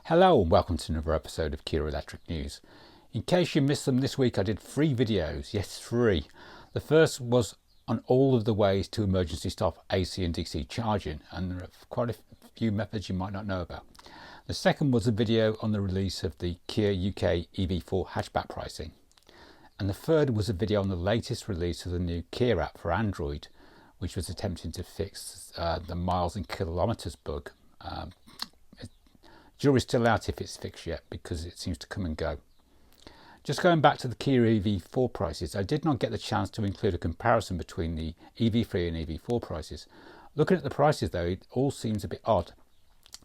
Hello and welcome to another episode of Kia Electric News. In case you missed them this week, I did 3 videos, yes 3. The first was on all of the ways to emergency stop AC and DC charging, and there are quite a few methods you might not know about. The second was a video on the release of the Kia UK EV4 Hatchback pricing. And the third was a video on the latest release of the new Kia app for Android, which was attempting to fix the miles and kilometres bug. Jury's still out if it's fixed yet because it seems to come and go. Just going back to the Kia EV4 prices, I did not get the chance to include a comparison between the EV3 and EV4 prices. Looking at the prices though, it all seems a bit odd.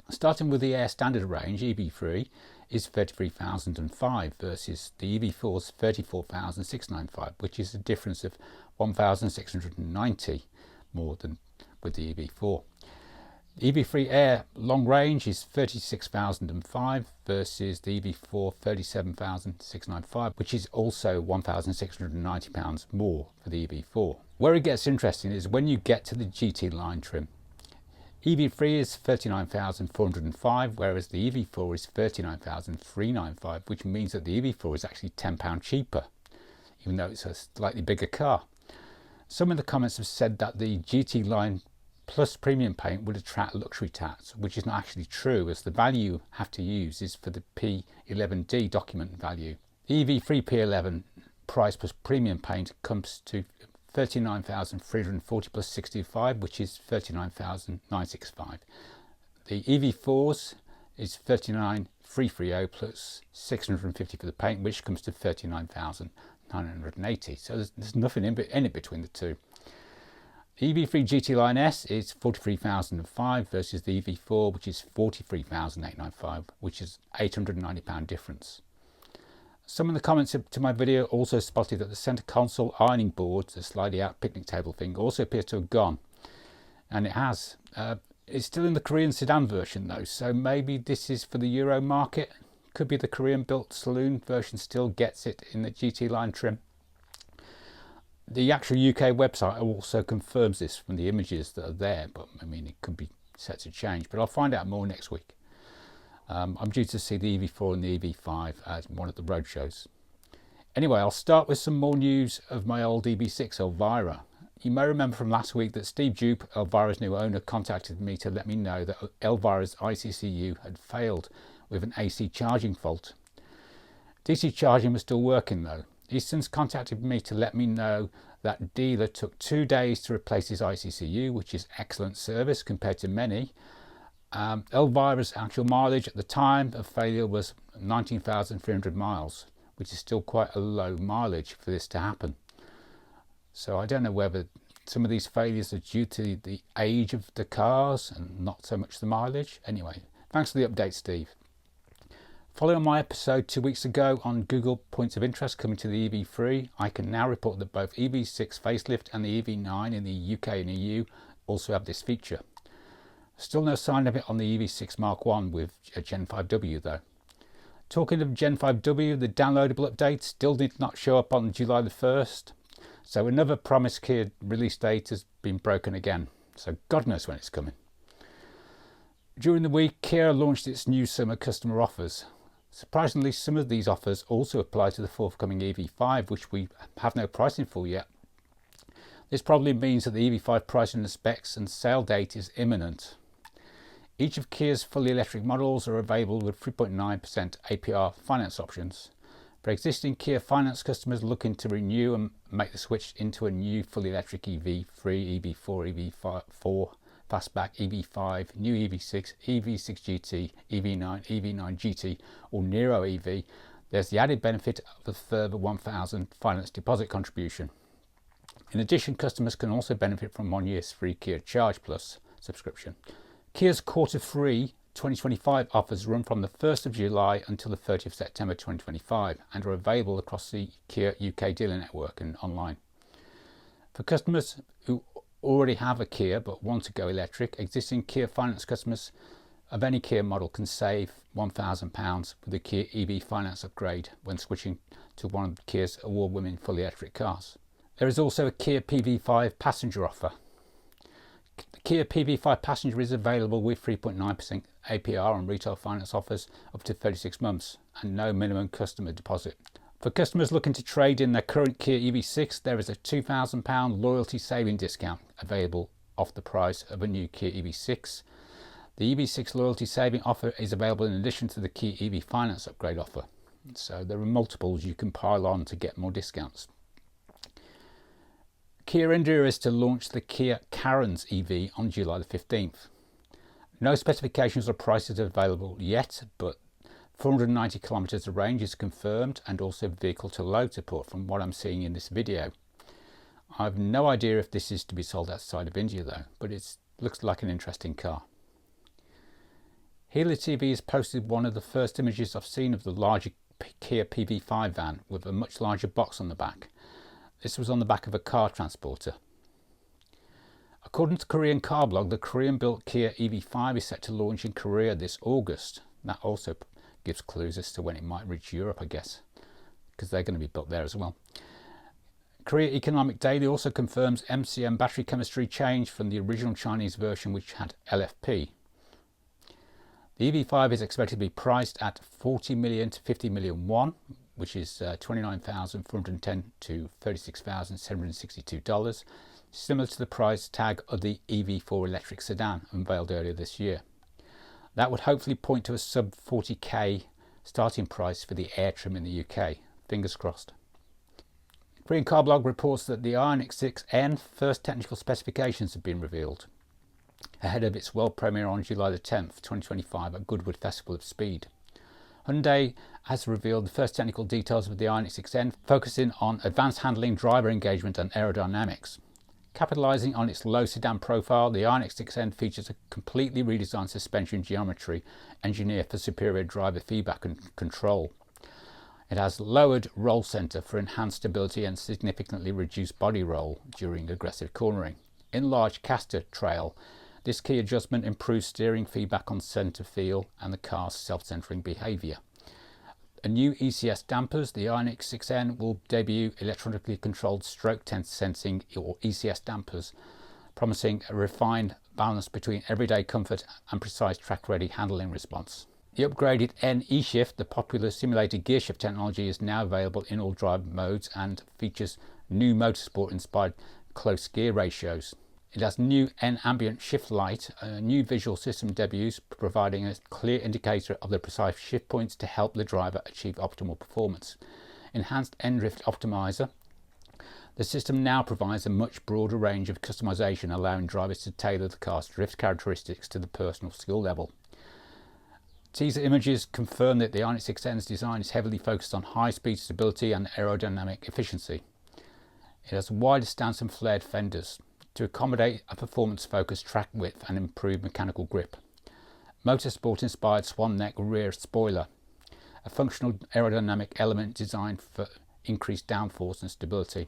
Starting with the Air Standard range, EV3 is 33,005 versus the EV4's 34,695, which is a difference of 1,690 more than with the EV4. The EV3 Air long range is 36,005 versus the EV4 37,695, which is also £1,690 more for the EV4. Where it gets interesting is when you get to the GT line trim. EV3 is 39,405, whereas the EV4 is 39,395, which means that the EV4 is actually £10 cheaper, even though it's a slightly bigger car. Some of the comments have said that the GT line Plus premium paint would attract luxury tax, which is not actually true, as the value you have to use is for the P11D document value. The EV3 P11 price plus premium paint comes to 39,340 plus 65, which is 39,965. The EV4s is 39,330 plus 650 for the paint, which comes to 39,980. So there's nothing in it between the two. The EV3 GT Line S is 43,005 versus the EV4, which is 43,895, which is £890 difference. Some of the comments to my video also spotted that the centre console ironing board, the slidey out picnic table thing, also appears to have gone. And it has. It's still in the Korean sedan version though, so maybe this is for the Euro market. Could be the Korean built saloon version still gets it in the GT line trim. The actual UK website also confirms this from the images that are there, but I mean it could be set to change, but I'll find out more next week. I'm due to see the EV4 and the EV5 at one of the road shows. Anyway, I'll start with some more news of my old EV6 Elvira. You may remember from last week that Steve Dupe, Elvira's new owner, contacted me to let me know that Elvira's ICCU had failed with an AC charging fault. DC charging was still working though. He's since contacted me to let me know that dealer took 2 days to replace his ICCU, which is excellent service compared to many. Elvira's actual mileage at the time of failure was 19,300 miles, which is still quite a low mileage for this to happen. So I don't know whether some of these failures are due to the age of the cars and not so much the mileage. Anyway, thanks for the update, Steve. Following my episode 2 weeks ago on Google points of interest coming to the EV3, I can now report that both EV6 Facelift and the EV9 in the UK and EU also have this feature. Still no sign of it on the EV6 Mark 1 with a Gen 5W though. Talking of Gen 5W, the downloadable update still did not show up on July the 1st, so another promised Kia release date has been broken again, so God knows when it's coming. During the week, Kia launched its new summer customer offers. Surprisingly, some of these offers also apply to the forthcoming EV5, which we have no pricing for yet. This probably means that the EV5 pricing and specs and sale date is imminent. Each of Kia's fully electric models are available with 3.9% APR finance options. For existing Kia finance customers looking to renew and make the switch into a new fully electric EV3, EV4, EV4 Fastback, EV5, new EV6, EV6 GT, EV9, EV9 GT or Nero EV, there's the added benefit of a further £1,000 finance deposit contribution. In addition, customers can also benefit from 1 year's free Kia Charge Plus subscription. Kia's Q3 2025 offers run from the 1st of July until the 30th of September 2025 and are available across the Kia UK dealer network and online. For customers who already have a Kia but want to go electric, existing Kia finance customers of any Kia model can save £1,000 with the Kia EV finance upgrade when switching to one of Kia's award-winning fully electric cars. There is also a Kia PV5 passenger offer. The Kia PV5 passenger is available with 3.9% APR on retail finance offers up to 36 months and no minimum customer deposit. For customers looking to trade in their current Kia EV6, there is a £2,000 loyalty saving discount available off the price of a new Kia EV6. The EV6 loyalty saving offer is available in addition to the Kia EV finance upgrade offer. So there are multiples you can pile on to get more discounts. Kia India is to launch the Kia Carens EV on July the 15th. No specifications or prices are available yet, but 490 kilometers of range is confirmed, and also vehicle to load support from what I'm seeing in this video. I've no idea if this is to be sold outside of India though, but it looks like an interesting car. Hyundai TV has posted one of the first images I've seen of the larger Kia PV5 van with a much larger box on the back. This was on the back of a car transporter. According to Korean car blog, the Korean-built Kia EV5 is set to launch in Korea this August. That also gives clues as to when it might reach Europe, I guess, because they're going to be built there as well. Korea Economic Daily also confirms MCM battery chemistry change from the original Chinese version, which had LFP. The EV5 is expected to be priced at 40 million to 50 million won, which is $29,410 to $36,762, similar to the price tag of the EV4 electric sedan unveiled earlier this year. That would hopefully point to a sub 40k starting price for the Air trim in the UK. Fingers crossed. Korean car blog reports that the Ioniq 6N first technical specifications have been revealed ahead of its world premiere on July the 10th, 2025 at Goodwood Festival of Speed. Hyundai has revealed the first technical details of the Ioniq 6N, focusing on advanced handling, driver engagement and aerodynamics. Capitalising on its low sedan profile, the Ioniq 6N features a completely redesigned suspension geometry engineered for superior driver feedback and control. It has lowered roll centre for enhanced stability and significantly reduced body roll during aggressive cornering. Enlarged caster trail, this key adjustment improves steering feedback on centre feel and the car's self-centering behaviour. A new ECS dampers, the Ioniq 6N will debut electronically controlled stroke sensing or ECS dampers, promising a refined balance between everyday comfort and precise track-ready handling response. The upgraded N E-Shift, the popular simulated gearshift technology, is now available in all drive modes and features new motorsport-inspired close gear ratios. It has new N ambient shift light, a new visual system debuts, providing a clear indicator of the precise shift points to help the driver achieve optimal performance. Enhanced N drift optimizer. The system now provides a much broader range of customization, allowing drivers to tailor the car's drift characteristics to the personal skill level. Teaser images confirm that the Ioniq 6N's design is heavily focused on high-speed stability and aerodynamic efficiency. It has wider stance and flared fenders to accommodate a performance-focused track width and improve mechanical grip. Motorsport-inspired swan neck rear spoiler, a functional aerodynamic element designed for increased downforce and stability.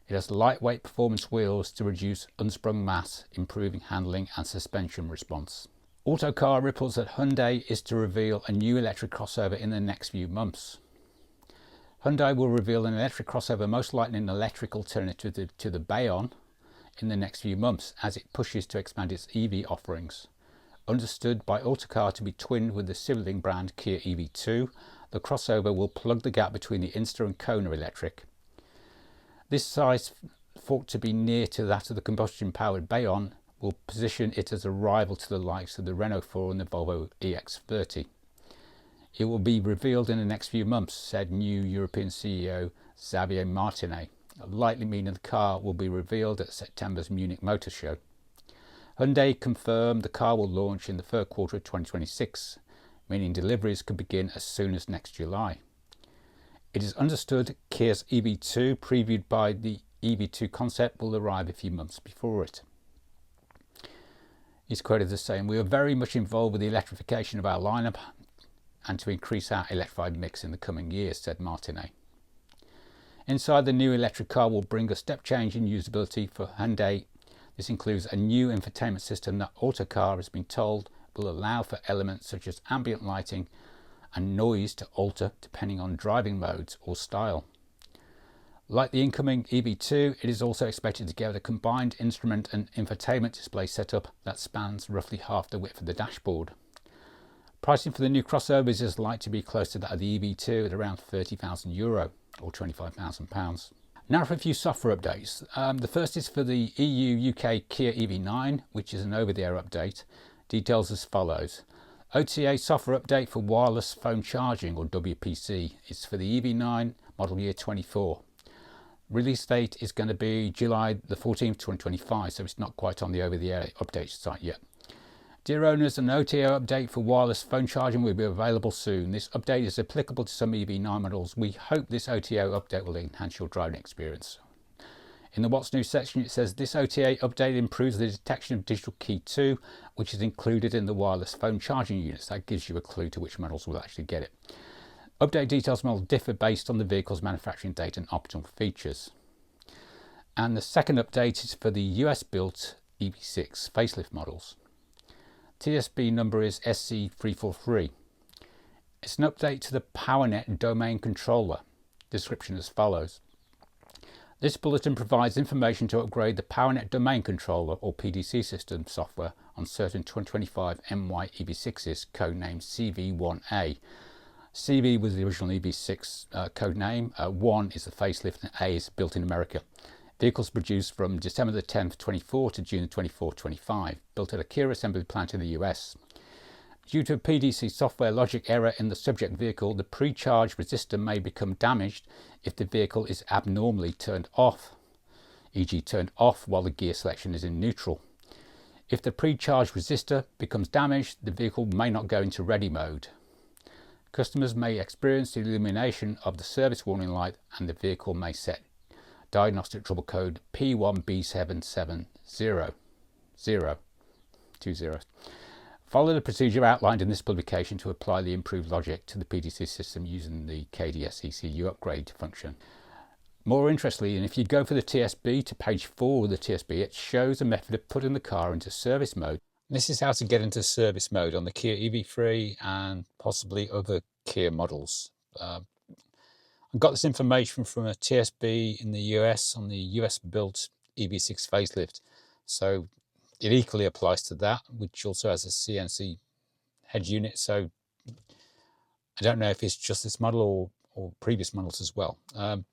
It has lightweight performance wheels to reduce unsprung mass, improving handling and suspension response. Autocar reports that Hyundai is to reveal a new electric crossover in the next few months. Hyundai will reveal an electric crossover, most likely an electric alternative to the Bayon, in the next few months as it pushes to expand its EV offerings. Understood by Autocar to be twinned with the sibling brand Kia EV2, the crossover will plug the gap between the Insta and Kona electric. This size, thought to be near to that of the combustion-powered Bayon, will position it as a rival to the likes of the Renault 4 and the Volvo EX30. It will be revealed in the next few months, said new European CEO Xavier Martinet, likely meaning the car will be revealed at September's Munich Motor Show. Hyundai confirmed the car will launch in the third quarter of 2026, meaning deliveries could begin as soon as next July. It is understood Kia's EV2, previewed by the EV2 concept, will arrive a few months before it. He's quoted as saying, "We are very much involved with the electrification of our lineup and to increase our electrified mix in the coming years," said Martinet. Inside, the new electric car will bring a step change in usability for Hyundai. This includes a new infotainment system that Autocar has been told will allow for elements such as ambient lighting and noise to alter depending on driving modes or style. Like the incoming EV2, it is also expected to get a combined instrument and infotainment display setup that spans roughly half the width of the dashboard. Pricing for the new crossovers is likely to be close to that of the EV2 at around €30,000 or £25,000. Now for a few software updates. The first is for the EU UK Kia EV9, which is an over-the-air update. Details as follows. OTA software update for wireless phone charging, or WPC, is for the EV9 model year 24. Release date is going to be July the 14th, 2025, so it's not quite on the over-the-air update site yet. Dear owners, an OTA update for wireless phone charging will be available soon. This update is applicable to some EV9 models. We hope this OTA update will enhance your driving experience. In the What's New section, it says this OTA update improves the detection of digital key 2, which is included in the wireless phone charging units. That gives you a clue to which models will actually get it. Update details will differ based on the vehicle's manufacturing date and optional features. And the second update is for the US-built EV6 Facelift models. TSB number is SC343. It's an update to the PowerNet domain controller. Description as follows. This bulletin provides information to upgrade the PowerNet domain controller or PDC system software on certain 2025 MY EV6s, codenamed CV1A. CV was the original EV6 code name, 1 is the facelift, and A is built in America. Vehicles produced from December the 10th, 24 to June 24, 25, built at a Kia assembly plant in the US. Due to a PDC software logic error in the subject vehicle, the pre-charge resistor may become damaged if the vehicle is abnormally turned off, e.g. turned off while the gear selection is in neutral. If the pre-charge resistor becomes damaged, the vehicle may not go into ready mode. Customers may experience the illumination of the service warning light, and the vehicle may set diagnostic trouble code P1B770. Follow the procedure outlined in this publication to apply the improved logic to the PDC system using the KDS ECU upgrade function. More interestingly, and if you go for the TSB to page 4 of the TSB, it shows a method of putting the car into service mode. This is how to get into service mode on the Kia EV3 and possibly other Kia models. I got this information from a TSB in the US on the US built EV6 facelift, so it equally applies to that, which also has a CNC head unit. So I don't know if it's just this model or previous models as well. I'm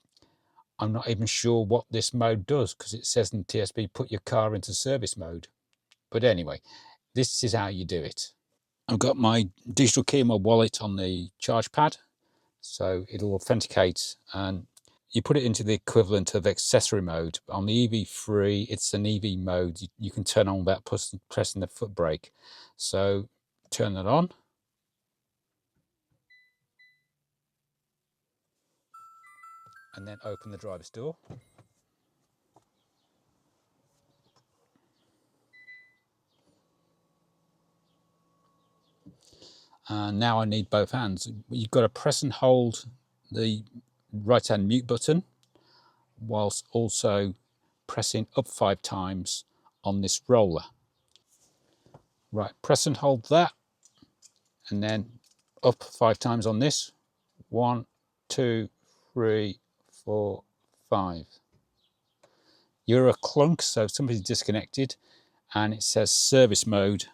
not even sure what this mode does, because it says in TSB put your car into service mode. But anyway, this is how you do it. I've got my digital key in my wallet on the charge pad, so it'll authenticate, and you put it into the equivalent of accessory mode. On the EV3, it's an EV mode. You can turn on without pressing the foot brake. So turn that on. And then open the driver's door. And now I need both hands. You've got to press and hold the right hand mute button whilst also pressing up 5 times on this roller. Right, press and hold that, and then up 5 times on this. 1, 2, 3, 4, 5. You're a clunk, so somebody's disconnected, and it says service mode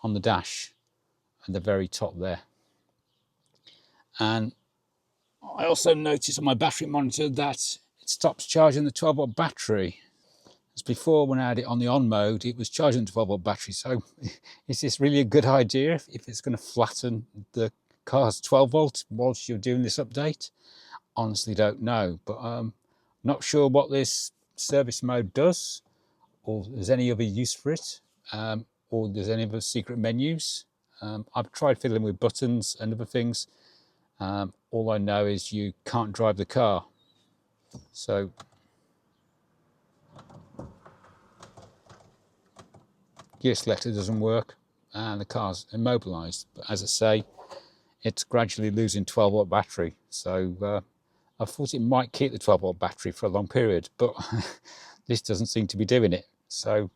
on the dash at the very top there. And I also noticed on my battery monitor that it stops charging the 12-volt battery. As before, when I had it on the on mode, it was charging the 12-volt battery. So is this really a good idea if it's going to flatten the car's 12-volt whilst you're doing this update? Honestly don't know, but I'm not sure what this service mode does, or there's any other use for it, or there's any other secret menus. I've tried fiddling with buttons and other things. All I know is you can't drive the car. So gear selector doesn't work and the car's immobilized. But as I say, it's gradually losing 12-volt battery. So I thought it might keep the 12-volt battery for a long period, but this doesn't seem to be doing it. So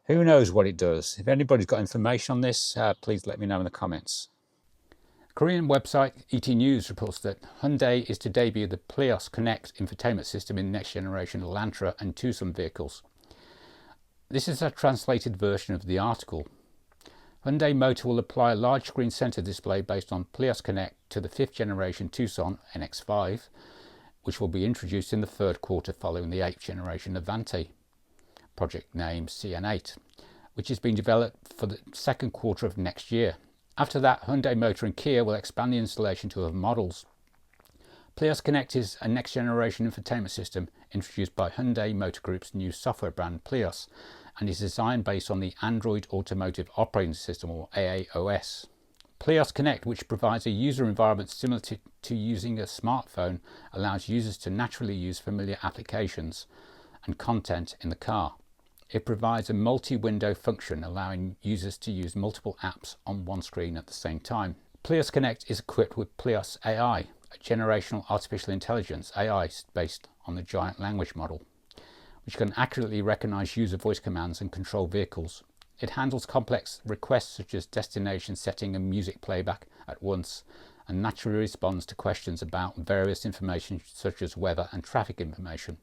who knows what it does? If anybody's got information on this, please let me know in the comments. Korean website ETNews reports that Hyundai is to debut the Pleos Connect infotainment system in next generation Elantra and Tucson vehicles. This is a translated version of the article. Hyundai Motor will apply a large screen centre display based on Pleos Connect to the 5th generation Tucson NX5, which will be introduced in the 3rd quarter following the 8th generation Avante, project name CN8, which is being developed for the 2nd quarter of next year. After that, Hyundai Motor and Kia will expand the installation to other models. Pleos Connect is a next generation infotainment system introduced by Hyundai Motor Group's new software brand Pleos, and is designed based on the Android Automotive Operating System, or AAOS. Pleos Connect, which provides a user environment similar to using a smartphone, allows users to naturally use familiar applications and content in the car. It provides a multi-window function, allowing users to use multiple apps on one screen at the same time. Pleos Connect is equipped with Pleos AI, a generational artificial intelligence AI based on the giant language model, which can accurately recognize user voice commands and control vehicles. It handles complex requests such as destination setting and music playback at once, and naturally responds to questions about various information such as weather and traffic information.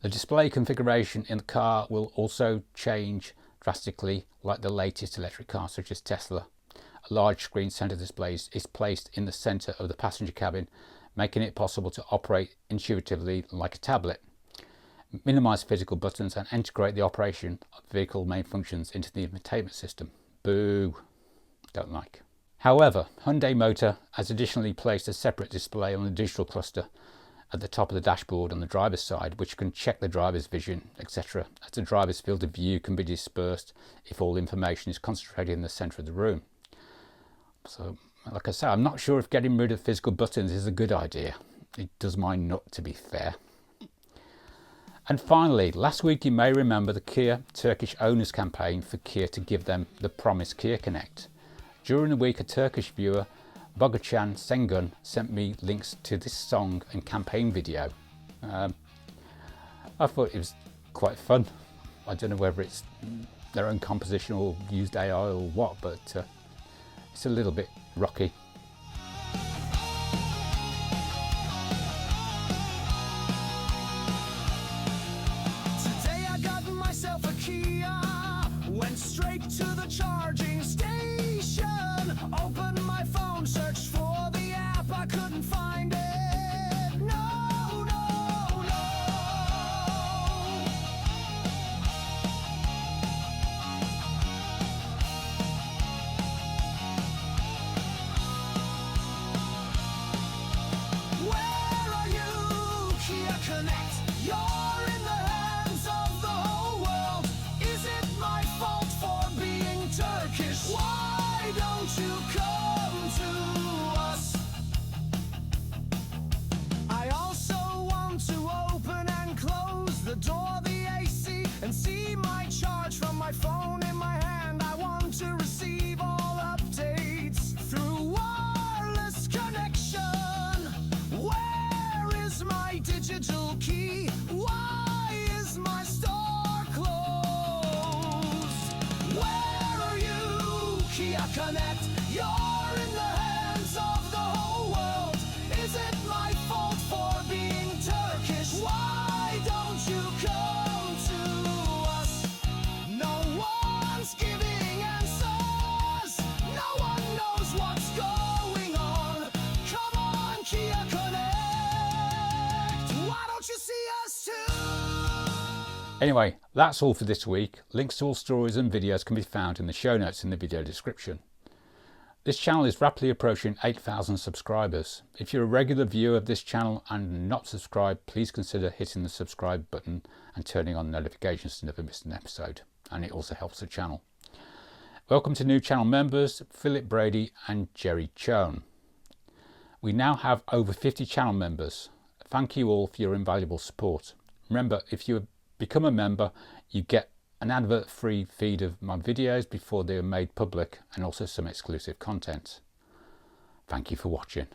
The display configuration in the car will also change drastically, like the latest electric cars such as Tesla. A large screen centre display is placed in the centre of the passenger cabin, making it possible to operate intuitively like a tablet, minimise physical buttons and integrate the operation of vehicle main functions into the infotainment system. Boo! Don't like. However, Hyundai Motor has additionally placed a separate display on the digital cluster at the top of the dashboard on the driver's side, which can check the driver's vision, etc., as the driver's field of view can be dispersed if all information is concentrated in the centre of the room. So, like I say, I'm not sure if getting rid of physical buttons is a good idea. It does mine not, to be fair. And finally, last week you may remember the Kia Turkish owners campaign for Kia to give them the promised Kia Connect. During the week, a Turkish viewer, Bogacan Sengun, sent me links to this song and campaign video. I thought it was quite fun. I don't know whether it's their own composition or used AI or what, but it's a little bit rocky. Today I got myself a Kia, went straight to the charging station, opened my phone, searched for the app, I couldn't find it. No, no, no. Where are you, Kia Connect? You're in the hands of the whole world. Is it my fault for being Turkish? Why don't you come to us? I also want to open and close the door, the AC, and see my charge from my phone in my hand. I want to receive all updates through wireless connection. Where is my digital key? Why is my store closed? Where are you, Kia Connect? You're in the hands of the whole world. Is it my fault for being Turkish? Why don't you come to us? No one's giving answers. No one knows what's going on. Come on, Kia Connect. Why don't you see us too? Anyway, that's all for this week. Links to all stories and videos can be found in the show notes in the video description. This channel is rapidly approaching 8,000 subscribers. If you're a regular viewer of this channel and not subscribed, please consider hitting the subscribe button and turning on notifications to never miss an episode. And it also helps the channel. Welcome to new channel members, Philip Brady and Jerry Chone. We now have over 50 channel members. Thank you all for your invaluable support. Remember, if you become a member, you get an advert-free feed of my videos before they are made public, and also some exclusive content. Thank you for watching.